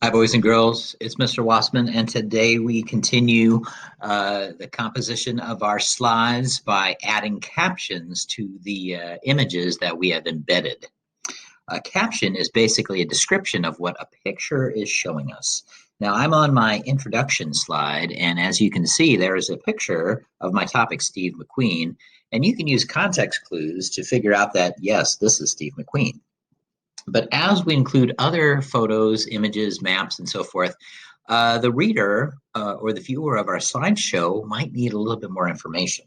Hi, boys and girls. It's Mr. Wasemann, and today we continue the composition of our slides by adding captions to the images that we have embedded. A caption is basically a description of what a picture is showing us. Now, I'm on my introduction slide, and as you can see, there is a picture of my topic, Steve McQueen, and you can use context clues to figure out that, yes, this is Steve McQueen. But as we include other photos, images, maps, and so forth, the reader or the viewer of our slideshow might need a little bit more information.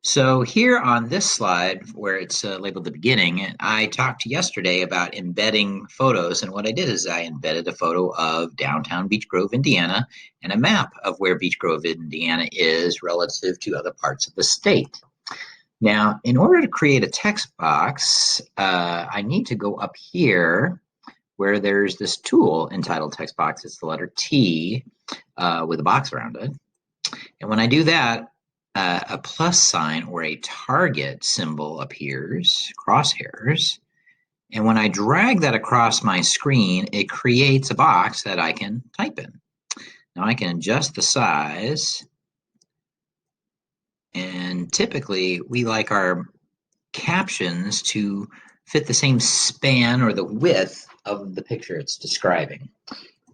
So here on this slide, where it's labeled the beginning, I talked yesterday about embedding photos, and what I did is I embedded a photo of downtown Beech Grove, Indiana, and a map of where Beech Grove, Indiana is relative to other parts of the state. Now, in order to create a text box, I need to go up here where there's this tool entitled text box. It's the letter T with a box around it. And when I do that, a plus sign or a target symbol appears, crosshairs. And when I drag that across my screen, it creates a box that I can type in. Now I can adjust the size. And typically, we like our captions to fit the same span or the width of the picture it's describing.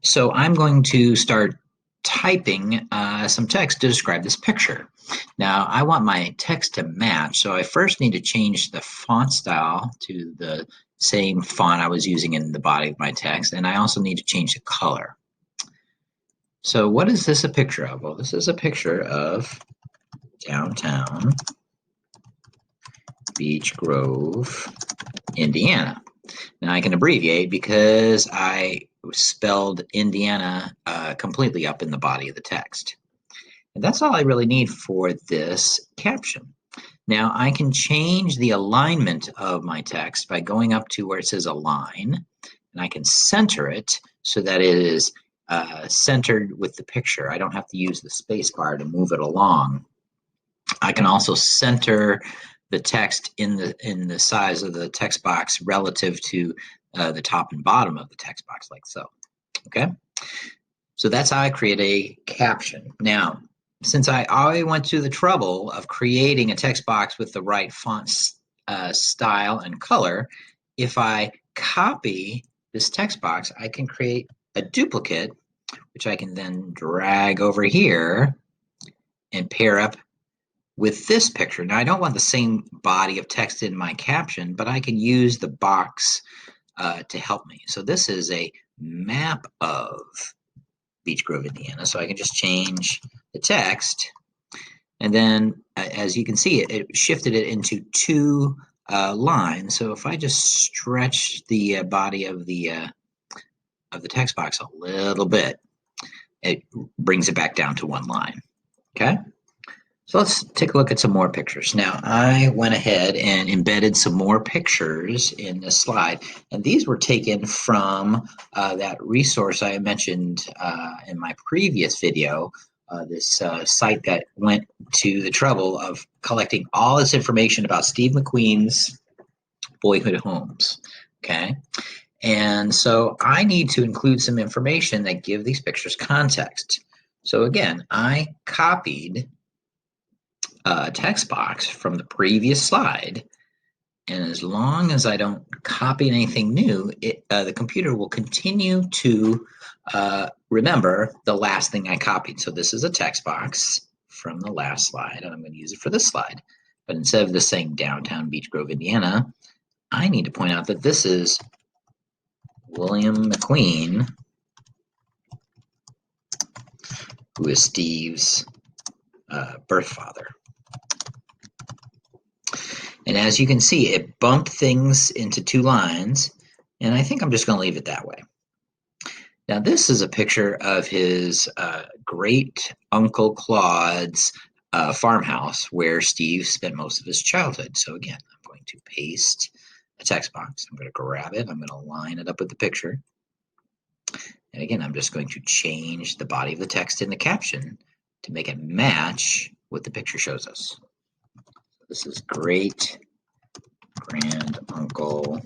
So I'm going to start typing some text to describe this picture. Now, I want my text to match, so I first need to change the font style to the same font I was using in the body of my text, and I also need to change the color. So what is this a picture of? Well, this is a picture of downtown Beech Grove, Indiana. Now I can abbreviate because I spelled Indiana completely up in the body of the text. And that's all I really need for this caption. Now I can change the alignment of my text by going up to where it says align, and I can center it so that it is centered with the picture. I don't have to use the space bar to move it along. I can also center the text in the size of the text box relative to the top and bottom of the text box, like so. Okay, so that's how I create a caption. Now, since I already went to the trouble of creating a text box with the right font style and color, if I copy this text box, I can create a duplicate, which I can then drag over here and pair up with this picture. Now, I don't want the same body of text in my caption, but I can use the box to help me. So this is a map of Beech Grove, Indiana. So I can just change the text. And then, as you can see, it shifted it into two lines. So if I just stretch the body of the text box a little bit, it brings it back down to one line. Okay? So let's take a look at some more pictures. Now, I went ahead and embedded some more pictures in this slide, and these were taken from that resource I mentioned in my previous video, this site that went to the trouble of collecting all this information about Steve McQueen's boyhood homes, okay? And so I need to include some information that give these pictures context. So again, I copied text box from the previous slide, and as long as I don't copy anything new, the computer will continue to remember the last thing I copied. So this is a text box from the last slide, and I'm going to use it for this slide. But instead of this saying downtown Beech Grove, Indiana, I need to point out that this is William McQueen, who is Steve's birth father. And as you can see, it bumped things into two lines, and I think I'm just going to leave it that way. Now, this is a picture of his great uncle Claude's farmhouse where Steve spent most of his childhood. So again, I'm going to paste a text box. I'm going to grab it. I'm going to line it up with the picture. And again, I'm just going to change the body of the text in the caption to make it match what the picture shows us. This is great grand uncle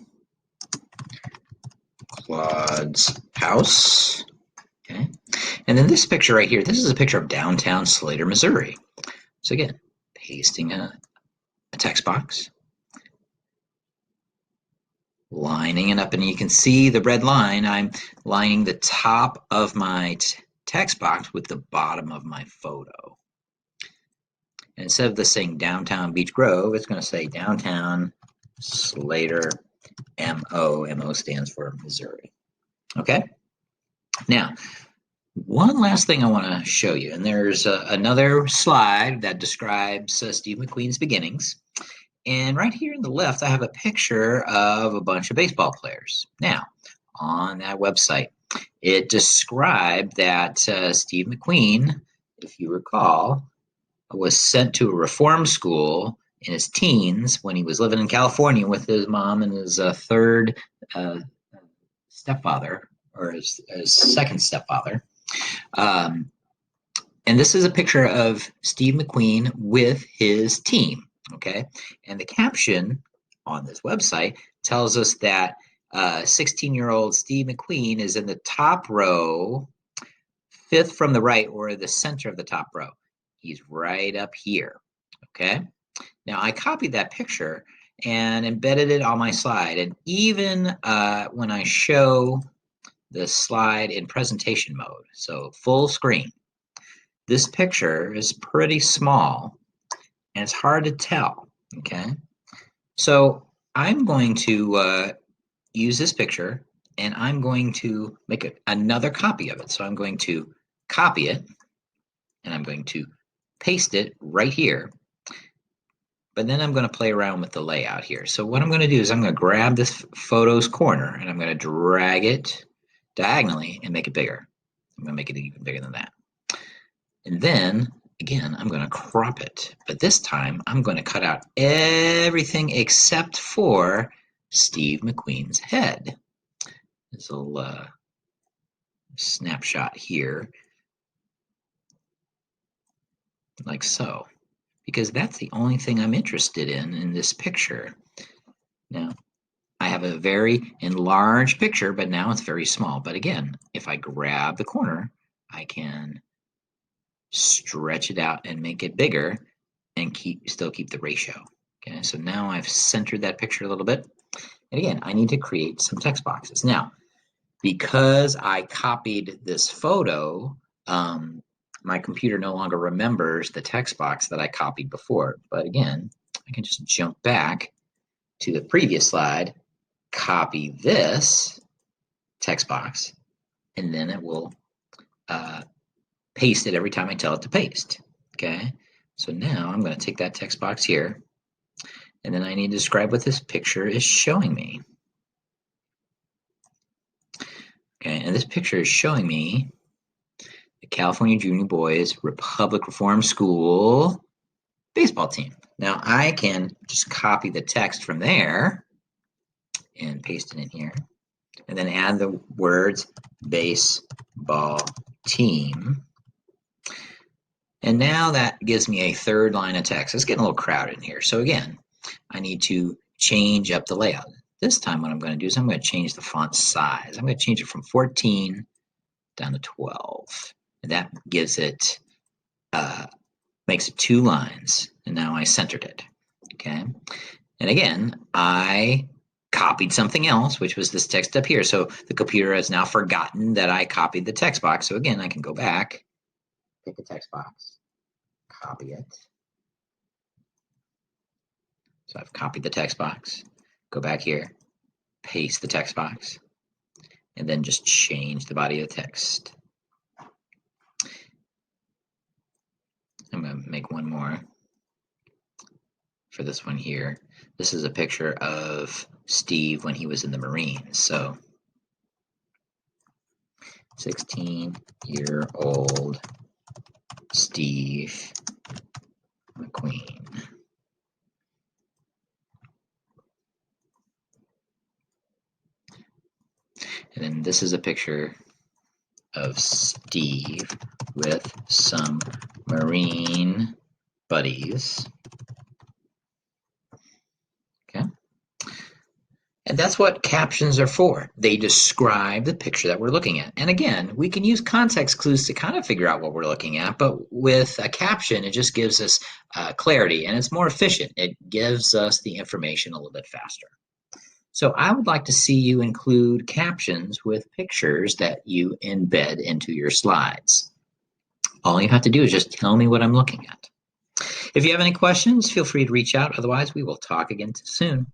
Claude's house. Okay. And then this picture right here, this is a picture of downtown Slater, Missouri. So again, pasting a text box, lining it up, and you can see the red line. I'm lining the top of my text box with the bottom of my photo. And instead of this saying downtown Beech Grove, it's going to say downtown Slater, MO. MO stands for Missouri. Okay. Now, one last thing I want to show you, and there's another slide that describes Steve McQueen's beginnings. And right here in the left, I have a picture of a bunch of baseball players. Now, on that website, it described that Steve McQueen, if you recall, was sent to a reform school in his teens when he was living in California with his mom and his third stepfather, or his second stepfather. And this is a picture of Steve McQueen with his team, okay? And the caption on this website tells us that 16-year-old Steve McQueen is in the top row, fifth from the right, or the center of the top row. He's right up here, okay? Now, I copied that picture and embedded it on my slide. And even when I show the slide in presentation mode, so full screen, this picture is pretty small and it's hard to tell, okay? So I'm going to use this picture and I'm going to make another copy of it. So I'm going to copy it and I'm going to paste it right here. But then I'm going to play around with the layout here. So what I'm going to do is I'm going to grab this photo's corner and I'm going to drag it diagonally and make it bigger. I'm going to make it even bigger than that. And then, again, I'm going to crop it. But this time, I'm going to cut out everything except for Steve McQueen's head. This little snapshot here, like so. Because that's the only thing I'm interested in this picture. Now, I have a very enlarged picture, but now it's very small. But again, if I grab the corner, I can stretch it out and make it bigger and still keep the ratio. Okay, so now I've centered that picture a little bit. And again, I need to create some text boxes. Now, because I copied this photo, my computer no longer remembers the text box that I copied before. But again, I can just jump back to the previous slide, copy this text box, and then it will paste it every time I tell it to paste. Okay, so now I'm going to take that text box here, and then I need to describe what this picture is showing me. Okay, and this picture is showing me the California Junior Boys Republic Reform School baseball team. Now I can just copy the text from there and paste it in here, and then add the words baseball team. And now that gives me a third line of text. It's getting a little crowded in here. So again, I need to change up the layout. This time what I'm going to do is I'm going to change the font size. I'm going to change it from 14 down to 12. And that gives it, makes it 2 lines. And now I centered it, okay? And again, I copied something else, which was this text up here. So the computer has now forgotten that I copied the text box. So again, I can go back, pick the text box, copy it. So I've copied the text box, go back here, paste the text box, and then just change the body of the text. I'm going to make one more for this one here. This is a picture of Steve when he was in the Marines. So 16-year-old Steve McQueen. And then this is a picture of Steve with some Marine buddies. Okay. And that's what captions are for. They describe the picture that we're looking at. And again, we can use context clues to kind of figure out what we're looking at, but with a caption, it just gives us clarity and it's more efficient. It gives us the information a little bit faster. So I would like to see you include captions with pictures that you embed into your slides. All you have to do is just tell me what I'm looking at. If you have any questions, feel free to reach out. Otherwise, we will talk again soon.